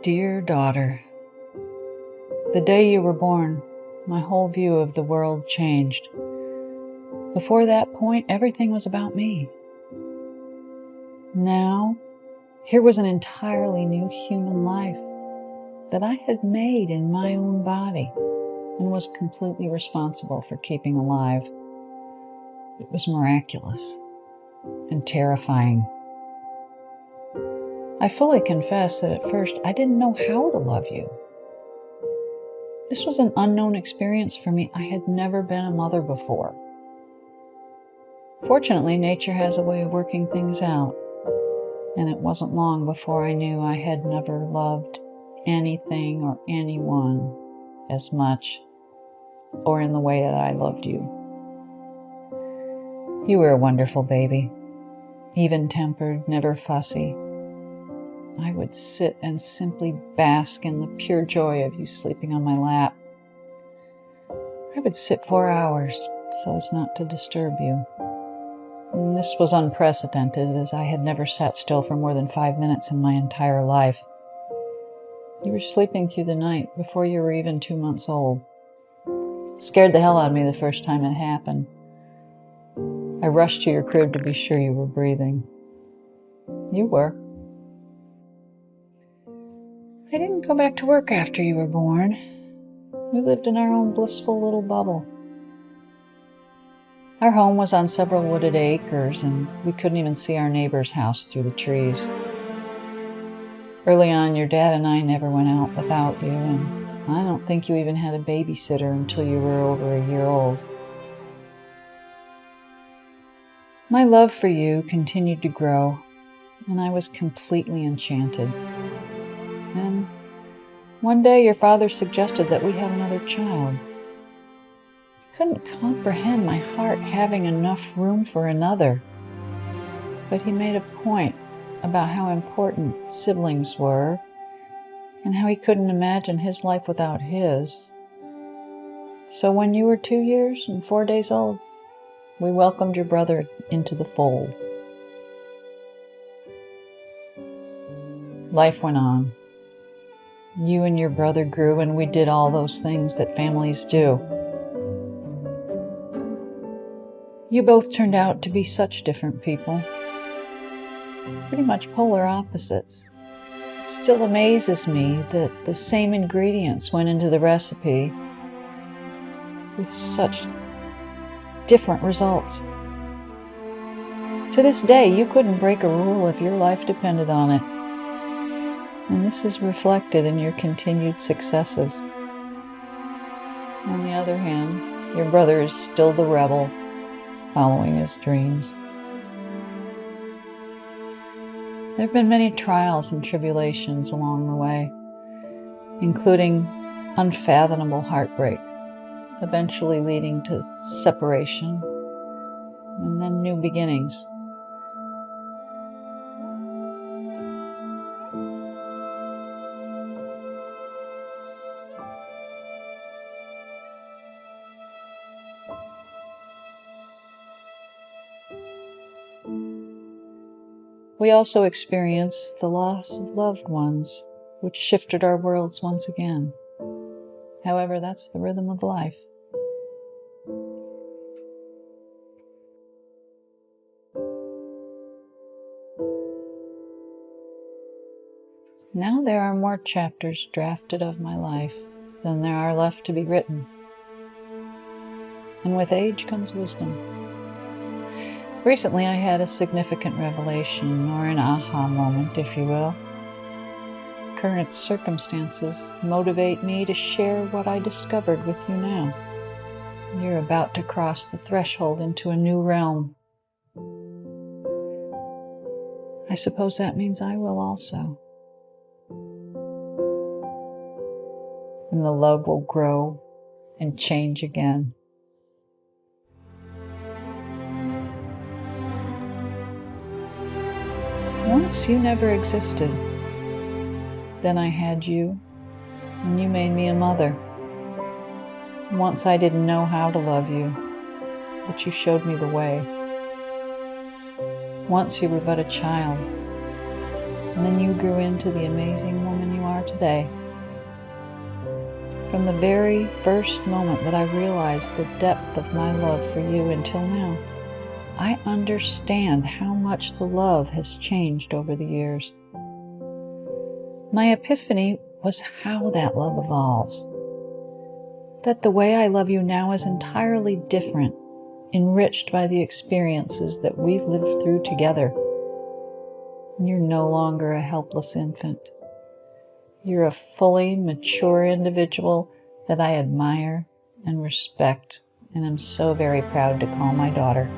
Dear daughter, the day you were born, my whole view of the world changed. Before that point, everything was about me. Now, here was an entirely new human life that I had made in my own body and was completely responsible for keeping alive. It was miraculous and terrifying. I fully confess that at first I didn't know how to love you. This was an unknown experience for me. I had never been a mother before. Fortunately, nature has a way of working things out, and it wasn't long before I knew I had never loved anything or anyone as much or in the way that I loved you. You were a wonderful baby, even-tempered, never fussy. I would sit and simply bask in the pure joy of you sleeping on my lap. I would sit for hours so as not to disturb you. And this was unprecedented, as I had never sat still for more than 5 minutes in my entire life. You were sleeping through the night before you were even 2 months old. It scared the hell out of me the first time it happened. I rushed to your crib to be sure you were breathing. You were. I didn't go back to work after you were born. We lived in our own blissful little bubble. Our home was on several wooded acres, and we couldn't even see our neighbor's house through the trees. Early on, your dad and I never went out without you, and I don't think you even had a babysitter until you were over a year old. My love for you continued to grow, and I was completely enchanted. And one day your father suggested that we have another child. I couldn't comprehend my heart having enough room for another, but he made a point about how important siblings were and how he couldn't imagine his life without his. So when you were 2 years and 4 days old, we welcomed your brother into the fold. Life went on. You and your brother grew, and we did all those things that families do. You both turned out to be such different people, pretty much polar opposites. It still amazes me that the same ingredients went into the recipe with such different results. To this day, you couldn't break a rule if your life depended on it. And this is reflected in your continued successes. On the other hand, your brother is still the rebel, following his dreams. There have been many trials and tribulations along the way, including unfathomable heartbreak, eventually leading to separation, and then new beginnings. We also experienced the loss of loved ones, which shifted our worlds once again. However, that's the rhythm of life. Now there are more chapters drafted of my life than there are left to be written. And with age comes wisdom. Recently, I had a significant revelation, or an aha moment, if you will. Current circumstances motivate me to share what I discovered with you now. You're about to cross the threshold into a new realm. I suppose that means I will also. And the love will grow and change again. Once you never existed. Then I had you, and you made me a mother. Once I didn't know how to love you, but you showed me the way. Once you were but a child, and then you grew into the amazing woman you are are today. From the very first moment that I realized the depth of my love for you until now, I understand how much the love has changed over the years. My epiphany was how that love evolves. That the way I love you now is entirely different, enriched by the experiences that we've lived through together. You're no longer a helpless infant. You're a fully mature individual that I admire and respect, and I'm so very proud to call my daughter.